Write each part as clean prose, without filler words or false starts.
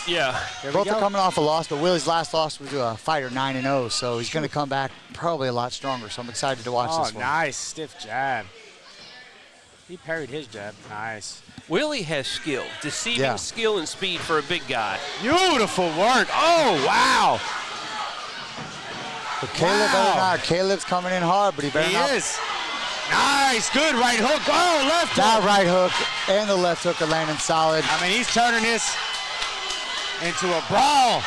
Yeah. Both are coming off a loss, but Willie's last loss was to a fighter 9-0, so he's going to come back probably a lot stronger. So I'm excited to watch this one. Oh, nice stiff jab. He parried his jab. Nice. Willie has skill, deceiving skill and speed for a big guy. Beautiful work. Oh, wow. But Kaleb better not. Caleb's coming in hard, but he better not. He is. Nice, good right hook. Oh, left hook. That right hook and the left hook are landing solid. I mean, he's turning this into a brawl.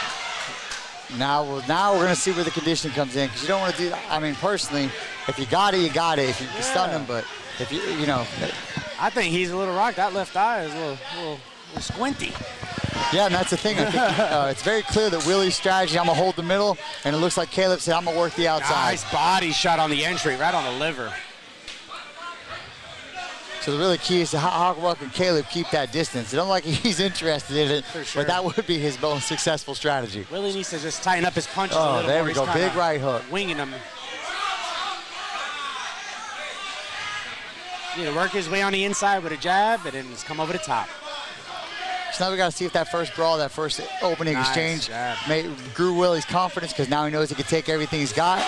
Now we're going to see where the conditioning comes in, because you don't want to do that. I mean, personally, if you got it, you got it. If you can stun him, but if you know. I think he's a little rocked. That left eye is a little squinty. Yeah, and that's the thing. I think it's very clear that Willie's strategy, I'm going to hold the middle, and it looks like Kaleb said, I'm going to work the outside. Nice body shot on the entry, right on the liver. So the really key is how well can Kaleb keep that distance. It don't like he's interested in it, sure. but that would be his most successful strategy. Willie needs to just tighten up his punches a little more. Oh, there we go. Big right hook. Winging him. Need to work his way on the inside with a jab, and then just come over the top. So now we got to see if that first brawl, that first opening exchange grew Willie's confidence, because now he knows he can take everything he's got.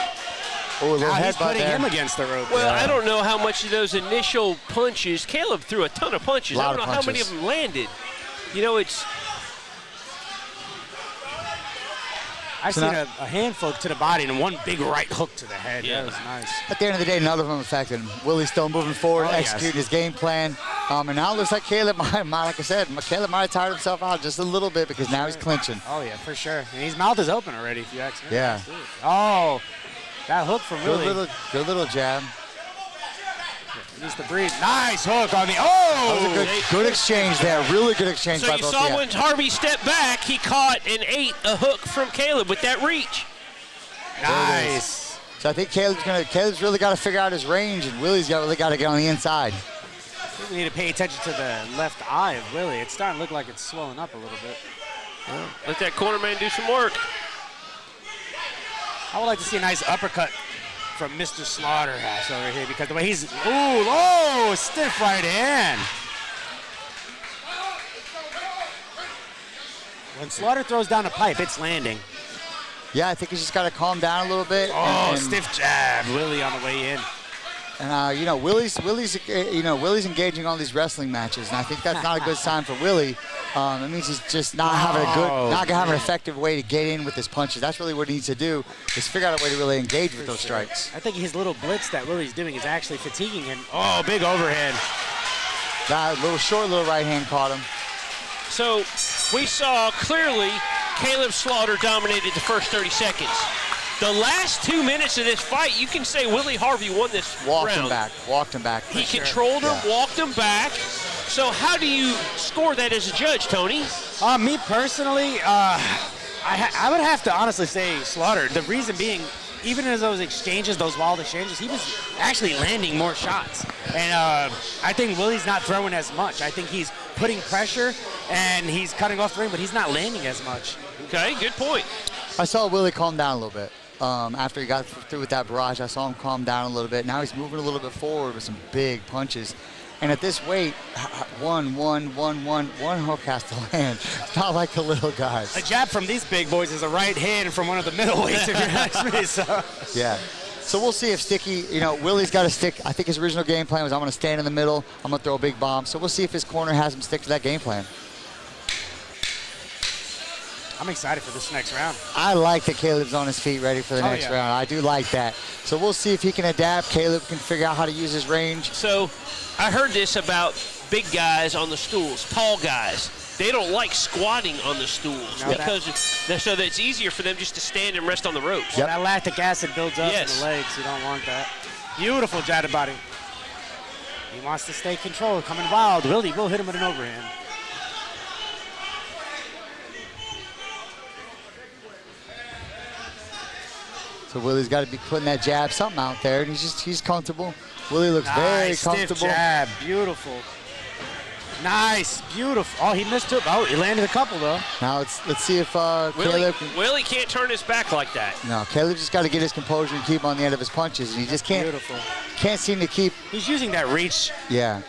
Oh, a little he's headbutt putting there. him against the rope. Well, I don't know how much of those initial punches. Kaleb threw a ton of punches. I don't know how many of them landed. You know, it's. I've seen a handful to the body and one big right hook to the head. Yeah. That was nice. At the end of the day, none of them affected him. Willie's still moving forward, executing his game plan. And now it looks like Kaleb like I said, Kaleb might have tired himself out just a little bit, because now he's clinching. Oh, yeah, for sure. And his mouth is open already, if you ask me. Yeah. Oh, that hook from Willie. Good little jab. He needs to breathe. Nice hook on the, oh! That was a good exchange there. Really good exchange by both. So you saw when Harvey stepped back, he caught and ate a hook from Kaleb with that reach. Nice. So I think Caleb's really got to figure out his range, and Willie's really got to get on the inside. I think we need to pay attention to the left eye of Willie. It's starting to look like it's swelling up a little bit. Yeah. Let that corner man do some work. I would like to see a nice uppercut from Mr. Slaughterhouse over here, because the way he's, stiff right hand. When Slaughter throws down a pipe, it's landing. Yeah, I think he's just got to calm down a little bit. Oh, stiff jab, Willie on the way in. And Willie's engaging all these wrestling matches, and I think that's not a good sign for Willie. It means he's just not having an effective way to get in with his punches. That's really what he needs to do, is figure out a way to really engage with those strikes. I think his little blitz that Willie's doing is actually fatiguing him. Oh, big overhead. That little right hand caught him. So we saw clearly Kaleb Slaughter dominated the first 30 seconds. The last 2 minutes of this fight, you can say Willie Harvey won this round. Walked him back. He controlled him, walked him back. So how do you score that as a judge, Tony? Me personally, I would have to honestly say Slaughter. The reason being, even as those exchanges, those wild exchanges, he was actually landing more shots. And I think Willie's not throwing as much. I think he's putting pressure and he's cutting off the ring, but he's not landing as much. Okay, good point. I saw Willie calm down a little bit. After he got through with that barrage, I saw him calm down a little bit. Now he's moving a little bit forward with some big punches. And at this weight, one hook has to land. It's not like the little guys. A jab from these big boys is a right hand from one of the middleweights, if you ask me. So. Yeah. So we'll see if Sticky, Willie's got to stick. I think his original game plan was, I'm going to stand in the middle, I'm going to throw a big bomb. So we'll see if his corner has him stick to that game plan. I'm excited for this next round. I like that Kaleb's on his feet ready for the next round. I do like that. So we'll see if he can adapt. Kaleb can figure out how to use his range. So I heard this about big guys on the stools, tall guys. They don't like squatting on the stools so that it's easier for them just to stand and rest on the ropes. Yep. That lactic acid builds up in the legs. You don't want that. Beautiful jab body. He wants to stay controlled, coming wild. Willie will hit him with an overhand. So Willie's got to be putting that jab, something out there, and he's comfortable. Willie looks very comfortable. Stiff jab, beautiful. Nice, beautiful. Oh, he missed it. Oh, he landed a couple though. Now let's see if Kaleb can. Willie can't turn his back like that. No, Kaleb just got to get his composure and keep on the end of his punches, and he just can't. Beautiful. Can't seem to keep. He's using that reach. Yeah.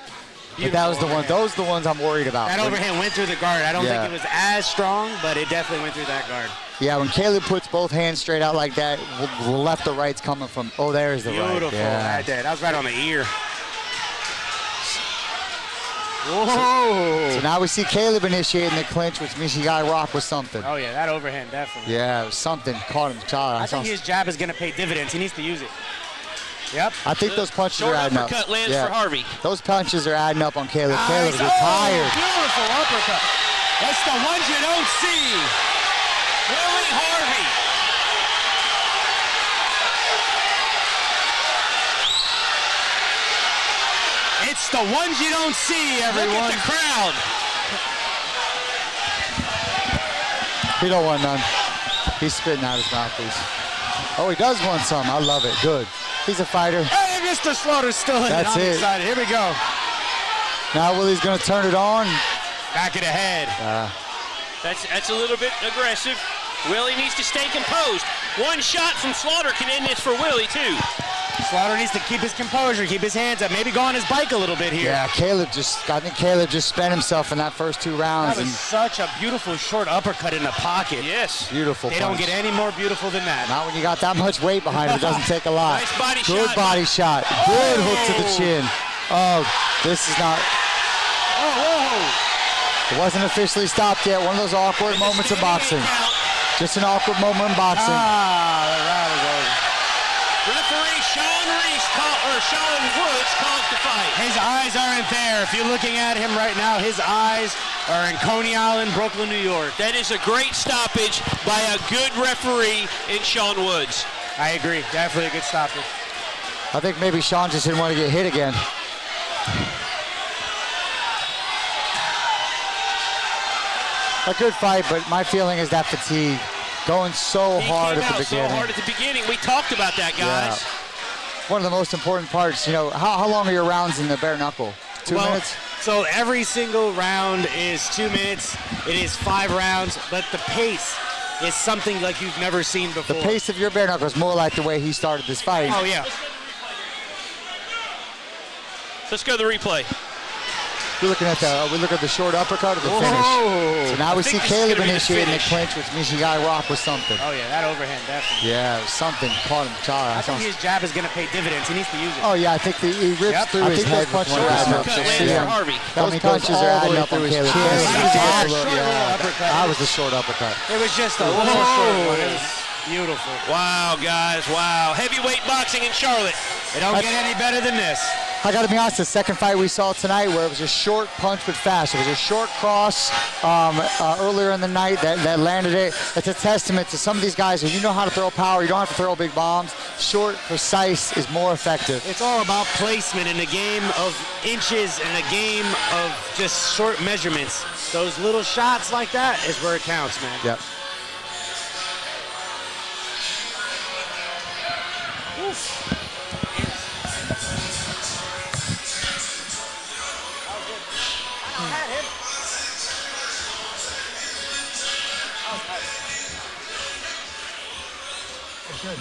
But that was the one. Those are the ones I'm worried about. That overhand went through the guard. I don't think it was as strong, but it definitely went through that guard. Yeah, when Kaleb puts both hands straight out like that, the left or right's coming from. Oh, there's the right. Beautiful. Yeah. That was right on the ear. Whoa. So now we see Kaleb initiating the clinch, which means he got to rock with something. Oh, yeah, that overhand definitely. Yeah, it was something. Caught him. I think his jab is going to pay dividends. He needs to use it. Yep. I think those punches Short are adding up. uppercut lands for Harvey. Those punches are adding up on Kaleb. Nice. Kaleb's retired. Beautiful uppercut. That's the ones you don't see. Willie Harvey. It's the ones you don't see, everyone. Look at the crowd. He don't want none. He's spitting out his mouthpiece. Oh, he does want some. I love it. Good. He's a fighter. Hey, Mr. Slaughter's still in it. That's I'm it. excited. Here we go. Now Willie's going to turn it on. Back of the head. That's a little bit aggressive. Willie needs to stay composed. One shot from Slaughter can end this for Willie, too. Slaughter needs to keep his composure, keep his hands up, maybe go on his bike a little bit here. Yeah, I think Kaleb just spent himself in that first 2 rounds. That was such a beautiful short uppercut in the pocket. Yes. Beautiful They punch. don't get any more beautiful than that. Not when you got that much weight behind it. It doesn't take a lot. Nice body Good shot. body shot. Good hook to the chin. Oh, this is not. Whoa. It wasn't officially stopped yet. One of those awkward moments in boxing. Just an awkward moment in boxing. The round is over. Referee Sean Woods calls the fight. His eyes aren't there. If you're looking at him right now, his eyes are in Coney Island, Brooklyn, New York. That is a great stoppage by a good referee in Sean Woods. I agree. Definitely a good stoppage. I think maybe Sean just didn't want to get hit again. A good fight, but my feeling is that fatigue. Going so hard at the beginning. So hard at the beginning. We talked about that, guys. Yeah. One of the most important parts, how long are your rounds in the bare knuckle? 2 minutes? So every single round is 2 minutes. It is 5 rounds, but the pace is something like you've never seen before. The pace of your bare knuckle is more like the way he started this fight. Oh, yeah. Let's go to the replay. We look at the short uppercut or the finish. So now we see Kaleb initiating the clinch, which means you got to rock with something. Oh, yeah, that overhand, definitely. Yeah, something caught him. I think his jab is going to pay dividends. He needs to use it. Oh, yeah, I think he rips through his head. Short uppercut lands for Harvey. Those punches are adding up on Kaleb. That was the short uppercut. It was just a little short one. It was beautiful. Wow, guys, wow. Heavyweight boxing in Charlotte. It don't get any better than this. I got to be honest, the second fight we saw tonight where it was a short punch but fast. It was a short cross earlier in the night that landed it. It's a testament to some of these guys who you know how to throw power. You don't have to throw big bombs. Short, precise is more effective. It's all about placement in a game of inches and a game of just short measurements. Those little shots like that is where it counts, man. Yep. Good.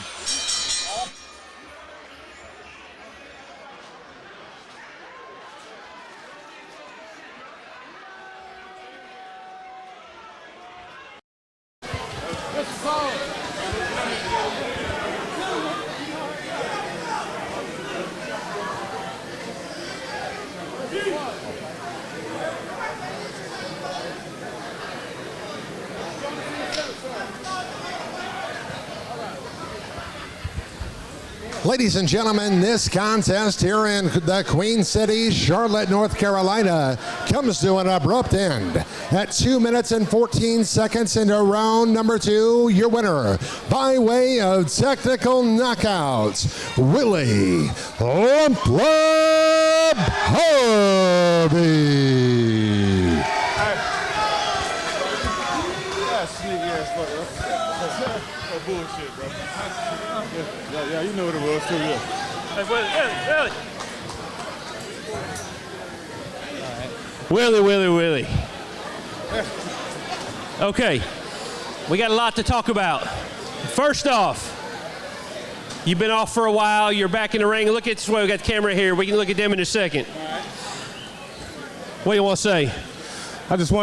Ladies and gentlemen, this contest here in the Queen City, Charlotte, North Carolina, comes to an abrupt end. At 2 minutes and 14 seconds into round number 2, your winner, by way of technical knockouts, Willie Lump Lump Harvey. Bullshit, bro. Yeah, you know what it was too, yeah. Hey, Willie. Okay, we got a lot to talk about. First off, you've been off for a while. You're back in the ring. Look at this way. We got the camera here. We can look at them in a second. What do you want to say? I just want